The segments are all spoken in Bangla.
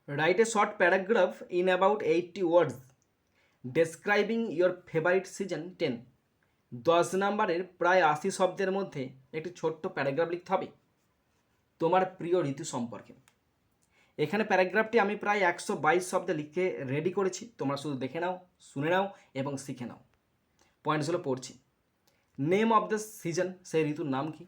Write a short paragraph in about 80 words describing your favorite season 10. 10 নম্বরের প্রায় 80 শব্দের মধ্যে একটি ছোট্ট প্যারাগ্রাফ লিখতে হবে তোমার প্রিয় ঋতু সম্পর্কে। এখানে প্যারাগ্রাফটি আমি প্রায় 122 শব্দে লিখে রেডি করেছি, তোমরা শুধু দেখে নাও, শুনে নাও এবং শিখে নাও। পয়েন্টসগুলো পড়ছি। নেম অফ দ্য সিজন, সেই ঋতুর নাম কি?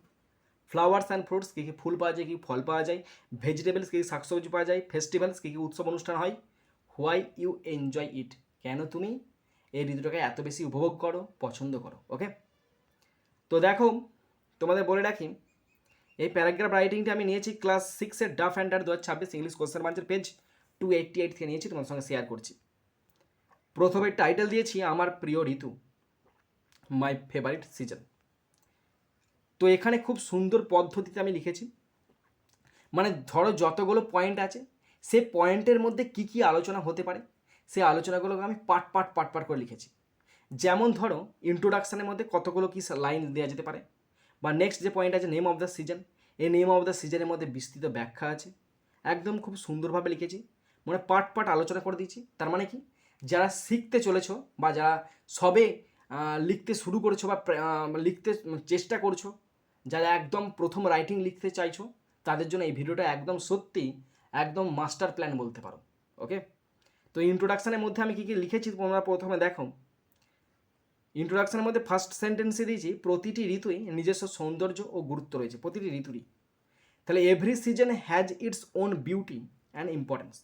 ফ্লাওয়ার্স অ্যান্ড ফ্রুটস, কী কী ফুল পাওয়া যায়, কী ফল পাওয়া যায়? ভেজিটেবলস, কী কী শাকসবজি পাওয়া যায়? ফেস্টিভ্যালস, কী কী উৎসব অনুষ্ঠান হয়? হোয়াই ইউ এনজয় ইট, কেন তুমি এই ঋতুটাকে এত বেশি উপভোগ করো, পছন্দ করো। ওকে, তো দেখো তোমাদের বলে রাখি, এই প্যারাগ্রাফ রাইটিংটা আমি নিয়েছি ক্লাস 6-এর Duff and Dhar 2026 English question বাঞ্চের পেজ 288 থেকে নিয়েছি, তোমার সঙ্গে শেয়ার করছি। প্রথমে টাইটেল দিয়েছি আমার প্রিয় ঋতু, মাই ফেভারিট সিজন। তো এখানে খুব সুন্দর পদ্ধতিতে আমি লিখেছি, মানে ধরো যতগুলো পয়েন্ট আছে সে পয়েন্টের মধ্যে কি কি আলোচনা হতে পারে সেই আলোচনাগুলোকে আমি পার্ট করে লিখেছি। যেমন ধরো ইন্ট্রোডাকশানের মধ্যে কতগুলো কি লাইন দেওয়া যেতে পারে, বা নেক্সট যে পয়েন্ট আছে নেম অফ দ্য সিজন, এই নেম অফ দ্য সিজনের মধ্যে বিস্তৃত ব্যাখ্যা আছে, একদম খুব সুন্দরভাবে লিখেছি, মানে পার্ট আলোচনা করে দিয়েছি। তার মানে কি, যারা শিখতে চলেছো বা যারা সবে লিখতে শুরু করেছো বা লিখতে চেষ্টা করছো, যারা একদম প্রথম রাইটিং লিখতে চাইছো, তাদের জন্য এই ভিডিওটা একদম সত্যি একদম মাস্টার প্ল্যান বলতে পারো। ওকে, তো ইন্ট্রোডাকশানের মধ্যে আমি কী কী লিখেছি তোমরা প্রথমে দেখো। ইন্ট্রোডাকশানের মধ্যে ফার্স্ট সেন্টেন্সে দিয়েছি প্রতিটি ঋতুই নিজস্ব সৌন্দর্য ও গুরুত্ব রয়েছে, প্রতিটি ঋতুরই। তাহলে every season has its own beauty and importance,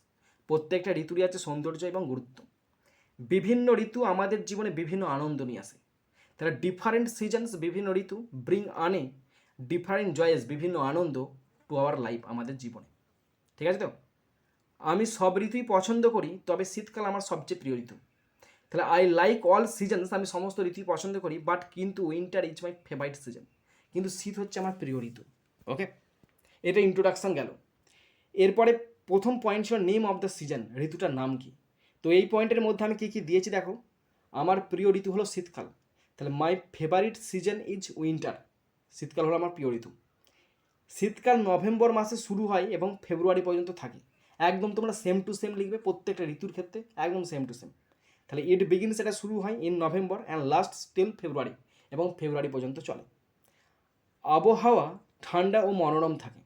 প্রত্যেকটা ঋতুরই আছে সৌন্দর্য এবং গুরুত্ব। বিভিন্ন ঋতু আমাদের জীবনে বিভিন্ন আনন্দ নিয়ে আসে। তাহলে ডিফারেন্ট সিজনস, বিভিন্ন ঋতু ব্রিং আনে ডিফারেন্ট জয়েস, বিভিন্ন আনন্দ টু আওয়ার লাইফ, আমাদের জীবনে। ঠিক আছে তো, আমি সব ঋতুই পছন্দ করি, তবে শীতকাল আমার সবচেয়ে প্রিয় ঋতু। তাহলে আই লাইক অল সিজনস, আমি সমস্ত ঋতুই পছন্দ করি, বাট কিন্তু winter is my favourite season, কিন্তু শীত হচ্ছে আমার প্রিয় ঋতু। ওকে, এটা ইন্ট্রোডাকশান গেল। এরপরে প্রথম পয়েন্ট ছিল নেম অফ দ্য সিজন, ঋতুটার নাম কি। তো এই পয়েন্টের মধ্যে আমি কী কী দিয়েছি দেখো। আমার প্রিয় ঋতু হলো শীতকাল, তাহলে মাই ফেভারিট সিজন ইজ উইন্টার, শীতকাল হলো আমার প্রিয় ঋতু। শীতকাল নভেম্বর মাসে শুরু হয় এবং ফেব্রুয়ারি পর্যন্ত থাকে, একদম তোমরা সেম টু সেম লিখবে প্রত্যেকটা ঋতুর ক্ষেত্রে, একদম সেম টু সেম। তাহলে ইট বিগিনস, এটা শুরু হয় in November and lasts till February, এবং ফেব্রুয়ারি পর্যন্ত চলে। আবহাওয়া ঠান্ডা ও মনোরম থাকে,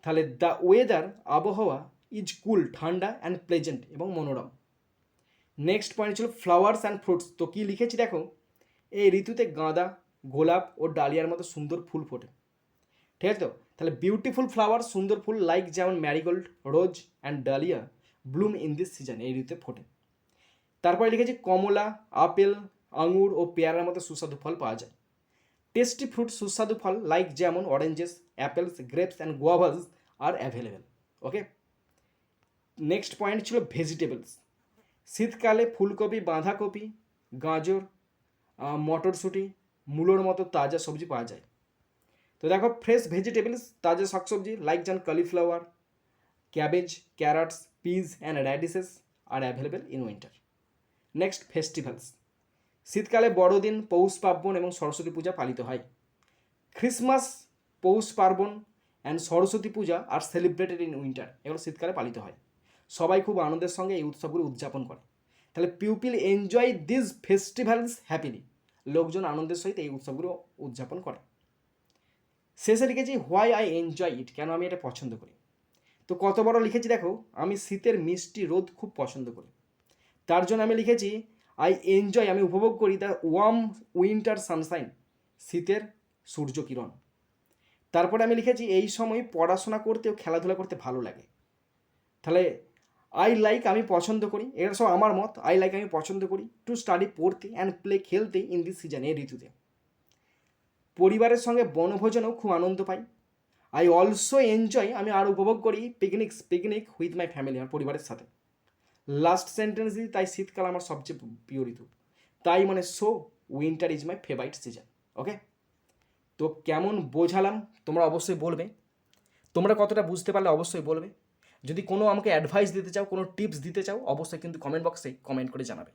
তাহলে দ্য ওয়েদার, আবহাওয়া ইজ কুল, ঠান্ডা অ্যান্ড প্লেজেন্ট এবং মনোরম। নেক্সট পয়েন্ট ছিল ফ্লাওয়ার্স অ্যান্ড ফ্রুটস, তো কী লিখেছি দেখো, এই ঋতুতে গাঁদা, গোলাপ ও ডালিয়ার মতো সুন্দর ফুল ফোটে। ঠিক আছে তো, তাহলে বিউটিফুল ফ্লাওয়ার, সুন্দর ফুল লাইক যেমন Marigold, rose and dahlia Bloom in this season, এই ঋতুতে ফোটে। তারপরে লিখেছি কমলা, আপেল, আঙুর ও পেয়ারার মতো সুস্বাদু ফল পাওয়া যায়। টেস্টি ফ্রুট, সুস্বাদু ফল লাইক যেমন oranges, apples, grapes and guavas are available. Okay, next point ছিল ভেজিটেবলস, শীতকালে ফুলকপি, বাঁধাকপি, গাজর, মটরশুঁটি, মূলোর মতো তাজা সবজি পাওয়া যায়। তো দেখো ফ্রেশ ভেজিটেবলস, তাজা শাকসবজি লাইক যেমন cauliflower, cabbage, carrots, peas and radishes are available in winter. Next festivals, শীতকালে বড়দিন, পৌষ পার্বণ এবং সরস্বতী পূজা পালিত হয়। Christmas, Poush Parbon and Saraswati Puja are celebrated in winter, এগুলো শীতকালে পালিত হয়। সবাই খুব আনন্দের সঙ্গে এই উৎসবগুলো উদযাপন করে। তাহলে pupil enjoy this festivals happily, লোকজন আনন্দের সহিত এই উৎসবগুলো উদযাপন করে। শেষে লিখেছি হোয়াই আই এনজয় ইট, কেন আমি এটা পছন্দ করি। তো কত বড় লিখেছি দেখো, আমি শীতের মিষ্টি রোদ খুব পছন্দ করি, তার জন্য আমি লিখেছি আই এনজয়, আমি উপভোগ করি দ্য ওয়ার্ম উইন্টার সানশাইন, শীতের সূর্য কিরণ। তারপরে আমি লিখেছি এই সময় পড়াশোনা করতে ও খেলাধুলা করতে ভালো লাগে। তাহলে আই লাইক, আমি পছন্দ করি, এটা সব আমার মত, আই লাইক আমি পছন্দ করি টু স্টাডি, পড়তে অ্যান্ড প্লে, খেলতে ইন দিস সিজন, এই ঋতুতে। পরিবারের সঙ্গে বনভোজনেও খুব আনন্দ পাই। আই অলসো এনজয়, আমি আর উপভোগ করি পিকনিক উইথ মাই ফ্যামিলি, আমার পরিবারের সাথে। লাস্ট সেন্টেন্স দিই, তাই শীতকাল আমার সবচেয়ে প্রিয় ঋতু, তাই মানে so winter is my favourite season. Okay, তো কেমন বোঝালাম তোমরা অবশ্যই বলবে, তোমরা কতটা বুঝতে পারলে অবশ্যই বলবে। যদি কোনো আমাকে অ্যাডভাইস দিতে চাও, কোনো টিপস দিতে চাও, অবশ্যই কিন্তু কমেন্ট বক্সে কমেন্ট করে জানাবে।